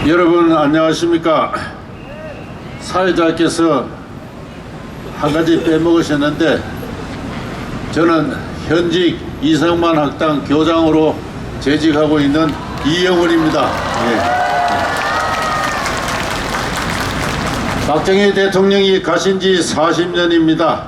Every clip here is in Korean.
여러분 안녕하십니까. 사회자께서 한 가지 빼먹으셨는데, 저는 현직 이성만 학당 교장으로 재직하고 있는 이영훈입니다. 박정희 대통령이 가신 지 40년입니다.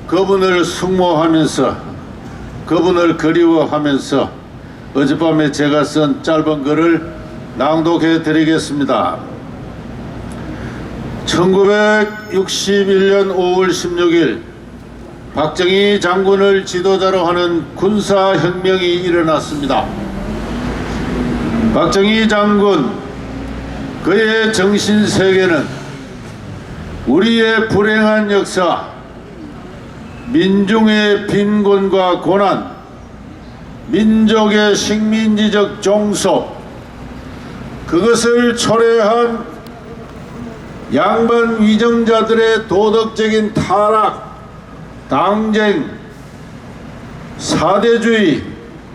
그분을 숙모하면서, 그분을 그리워하면서 어젯밤에 제가 쓴 짧은 글을 낭독해 드리겠습니다. 1961년 5월 16일 박정희 장군을 지도자로 하는 군사혁명이 일어났습니다. 박정희 장군, 그의 정신세계는 우리의 불행한 역사, 민중의 빈곤과 고난, 민족의 식민지적 종속, 그것을 초래한 양반 위정자들의 도덕적인 타락, 당쟁, 사대주의,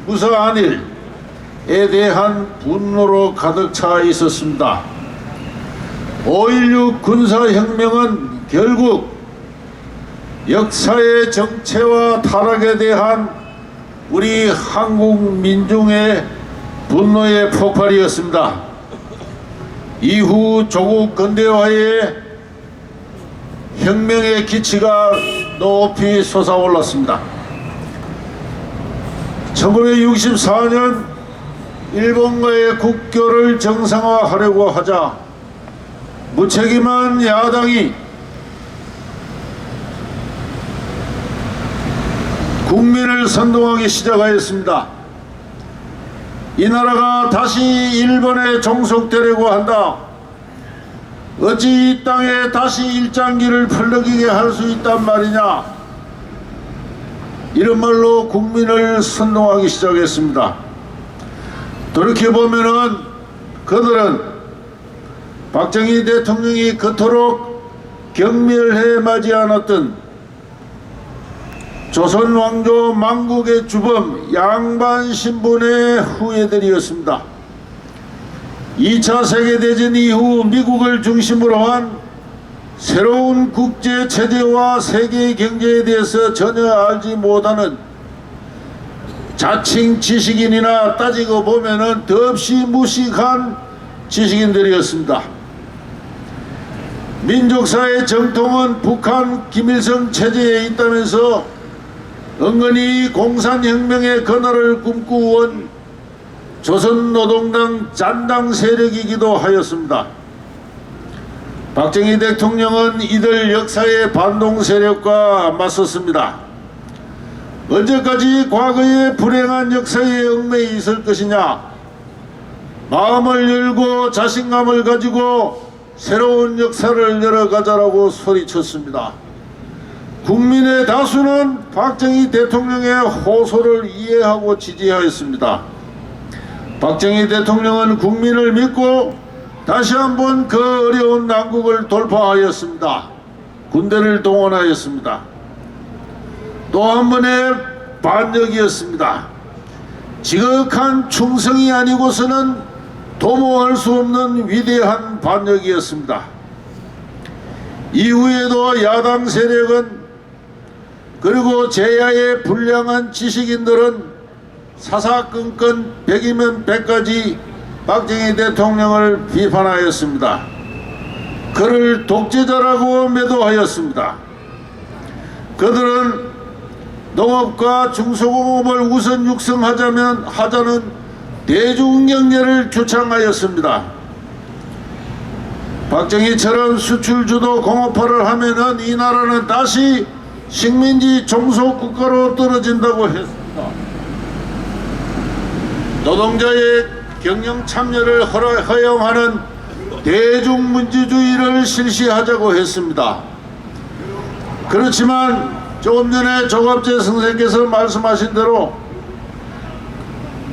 무사한 일에 대한 분노로 가득 차 있었습니다. 5.16 군사혁명은 결국 역사의 정체와 타락에 대한 우리 한국 민중의 분노의 폭발이었습니다. 이후 조국 근대화의 혁명의 기치가 높이 솟아올랐습니다. 1964년 일본과의 국교를 정상화하려고 하자 무책임한 야당이 국민을 선동하기 시작하였습니다. 이 나라가 다시 일본에 종속되려고 한다. 어찌 이 땅에 다시 일장기를 펄럭이게 할 수 있단 말이냐. 이런 말로 국민을 선동하기 시작했습니다. 돌이켜보면은 그들은 박정희 대통령이 그토록 경멸해 마지 않았던 조선 왕조 망국의 주범 양반 신분의 후예들이었습니다. 2차 세계대전 이후 미국을 중심으로 한 새로운 국제 체제와 세계 경제에 대해서 전혀 알지 못하는 자칭 지식인이나 따지고 보면은 더없이 무식한 지식인들이었습니다. 민족사의 정통은 북한 김일성 체제에 있다면서 은근히 공산혁명의 그날을 꿈꾸어온 조선노동당 잔당 세력이기도 하였습니다. 박정희 대통령은 이들 역사의 반동 세력과 맞섰습니다. 언제까지 과거의 불행한 역사에 얽매여 있을 것이냐. 마음을 열고 자신감을 가지고 새로운 역사를 열어가자라고 소리쳤습니다. 국민의 다수는 박정희 대통령의 호소를 이해하고 지지하였습니다. 박정희 대통령은 국민을 믿고 다시 한번 그 어려운 난국을 돌파하였습니다. 군대를 동원하였습니다. 또 한 번의 반역이었습니다. 지극한 충성이 아니고서는 도모할 수 없는 위대한 반역이었습니다. 이후에도 야당 세력은 그리고 제야의 불량한 지식인들은 사사건건 100이면 100가지 박정희 대통령을 비판하였습니다. 그를 독재자라고 매도하였습니다. 그들은 농업과 중소공업을 우선 육성하자는 대중경제를 주창하였습니다. 박정희처럼 수출주도 공업화를 하면은 이 나라는 다시 식민지 종속국가로 떨어진다고 했습니다. 노동자의 경영 참여를 허용하는 대중민주주의를 실시하자고 했습니다. 그렇지만 조금 전에 조갑재 선생님께서 말씀하신 대로,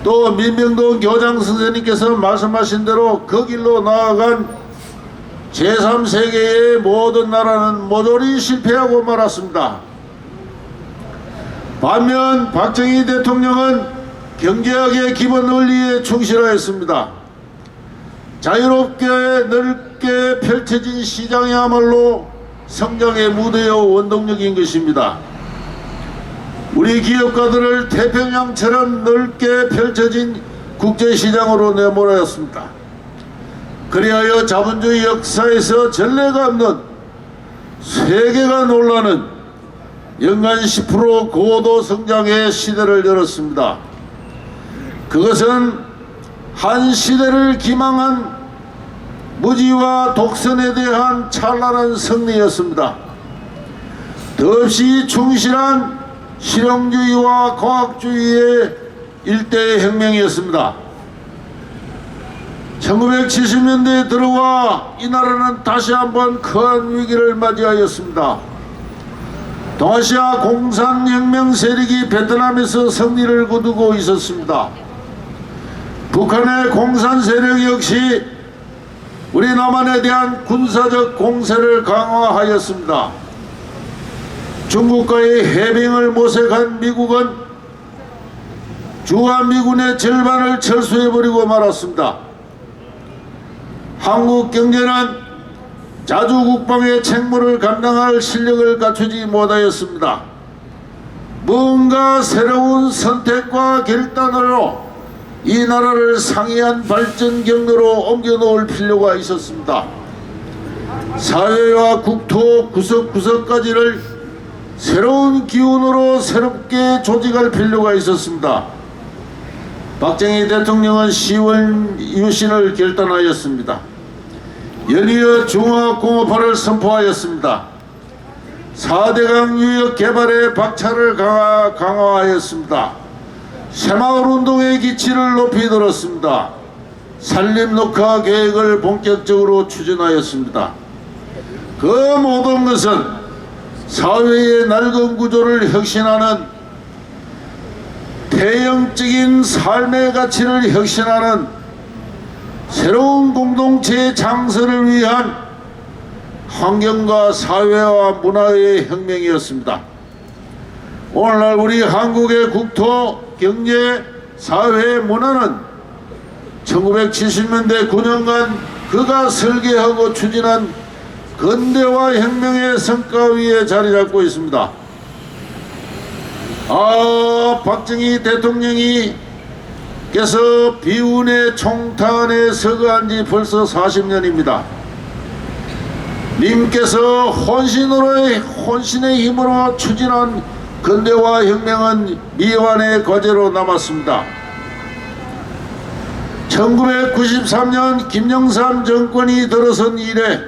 또 민병동 교장 선생님께서 말씀하신 대로 그 길로 나아간 제3세계의 모든 나라는 모조리 실패하고 말았습니다. 반면 박정희 대통령은 경제학의 기본 원리에 충실하였습니다. 자유롭게 넓게 펼쳐진 시장이야말로 성장의 무대요 원동력인 것입니다. 우리 기업가들을 태평양처럼 넓게 펼쳐진 국제시장으로 내몰았습니다. 그리하여 자본주의 역사에서 전례가 없는 세계가 놀라는 연간 10% 고도 성장의 시대를 열었습니다. 그것은 한 시대를 기망한 무지와 독선에 대한 찬란한 승리였습니다. 더없이 충실한 실용주의와 과학주의의 일대 혁명이었습니다. 1970년대에 들어와 이 나라는 다시 한번 큰 위기를 맞이하였습니다. 동아시아 공산혁명 세력이 베트남에서 승리를 거두고 있었습니다. 북한의 공산 세력 역시 우리 남한에 대한 군사적 공세를 강화하였습니다. 중국과의 해빙을 모색한 미국은 주한미군의 절반을 철수해버리고 말았습니다. 한국 경제는 자주국방의 책무를 감당할 실력을 갖추지 못하였습니다. 뭔가 새로운 선택과 결단으로 이 나라를 상이한 발전 경로로 옮겨놓을 필요가 있었습니다. 사회와 국토 구석구석까지를 새로운 기운으로 새롭게 조직할 필요가 있었습니다. 박정희 대통령은 10월 유신을 결단하였습니다. 연이어 중화공업화를 선포하였습니다. 4대강 유역 개발에 박차를 강화하였습니다. 새마을운동의 기치를 높이 들었습니다. 산림녹화 계획을 본격적으로 추진하였습니다. 그 모든 것은 사회의 낡은 구조를 혁신하는 태형적인 삶의 가치를 혁신하는 새로운 공동체의 장서를 위한 환경과 사회와 문화의 혁명이었습니다. 오늘날 우리 한국의 국토, 경제, 사회, 문화는 1970년대 9년간 그가 설계하고 추진한 근대화 혁명의 성과 위에 자리 잡고 있습니다. 박정희 대통령이 께서 비운의 총탄에 서거한 지 벌써 40년입니다. 님께서 혼신의 힘으로 추진한 근대화 혁명은 미완의 과제로 남았습니다. 1993년 김영삼 정권이 들어선 이래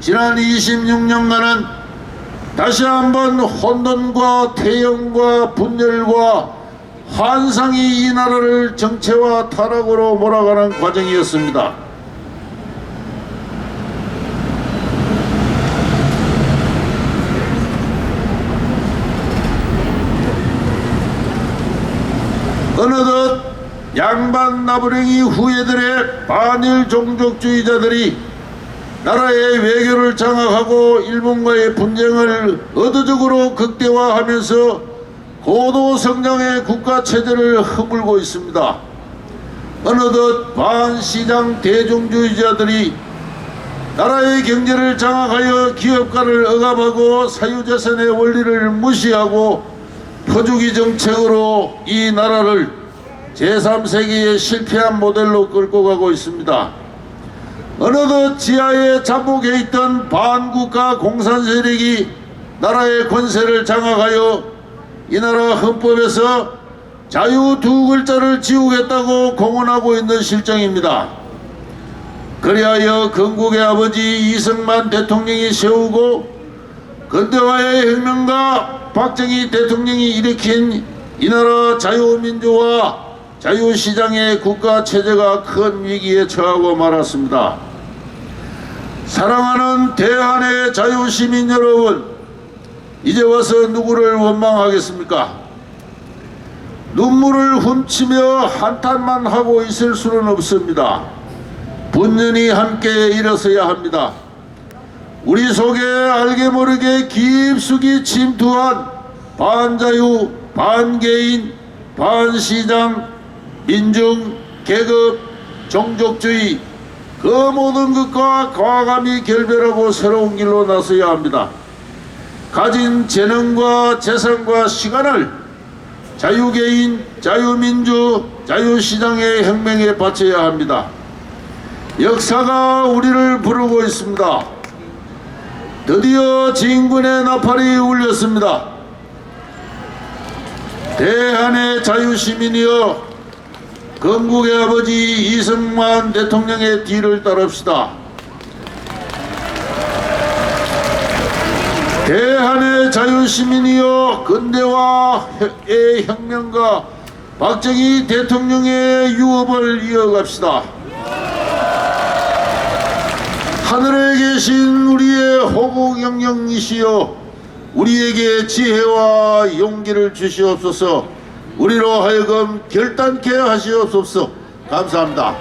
지난 26년간은 다시 한번 혼돈과 태형과 분열과 환상이 이 나라를 정체와 타락으로 몰아가는 과정이었습니다. 어느덧 양반 나부랭이 후예들의 반일 종족주의자들이 나라의 외교를 장악하고 일본과의 분쟁을 의도적으로 극대화하면서 고도 성장의 국가체제를 허물고 있습니다. 어느덧 반시장 대중주의자들이 나라의 경제를 장악하여 기업가를 억압하고 사유재산의 원리를 무시하고 퍼주기 정책으로 이 나라를 제3세기의 실패한 모델로 끌고 가고 있습니다. 어느덧 지하에 잠복해 있던 반국가 공산 세력이 나라의 권세를 장악하여 이 나라 헌법에서 자유 두 글자를 지우겠다고 공언하고 있는 실정입니다. 그리하여 건국의 아버지 이승만 대통령이 세우고 근대화의 혁명가 박정희 대통령이 일으킨 이 나라 자유민주화 자유시장의 국가체제가 큰 위기에 처하고 말았습니다. 사랑하는 대한의 자유시민 여러분, 이제 와서 누구를 원망하겠습니까? 눈물을 훔치며 한탄만 하고 있을 수는 없습니다. 분연히 함께 일어서야 합니다. 우리 속에 알게 모르게 깊숙이 침투한 반자유, 반개인, 반시장, 민중, 계급, 종족주의, 그 모든 것과 과감히 결별하고 새로운 길로 나서야 합니다. 가진 재능과 재산과 시간을 자유개인, 자유민주, 자유시장의 혁명에 바쳐야 합니다. 역사가 우리를 부르고 있습니다. 드디어 진군의 나팔이 울렸습니다. 대한의 자유시민이여, 건국의 아버지 이승만 대통령의 뒤를 따릅시다. 대한의 자유시민이여, 근대화의 혁명가 박정희 대통령의 유업을 이어갑시다. 하늘에 계신 우리의 호국영령이시여, 우리에게 지혜와 용기를 주시옵소서. 우리로 하여금 결단케 하시옵소서. 감사합니다.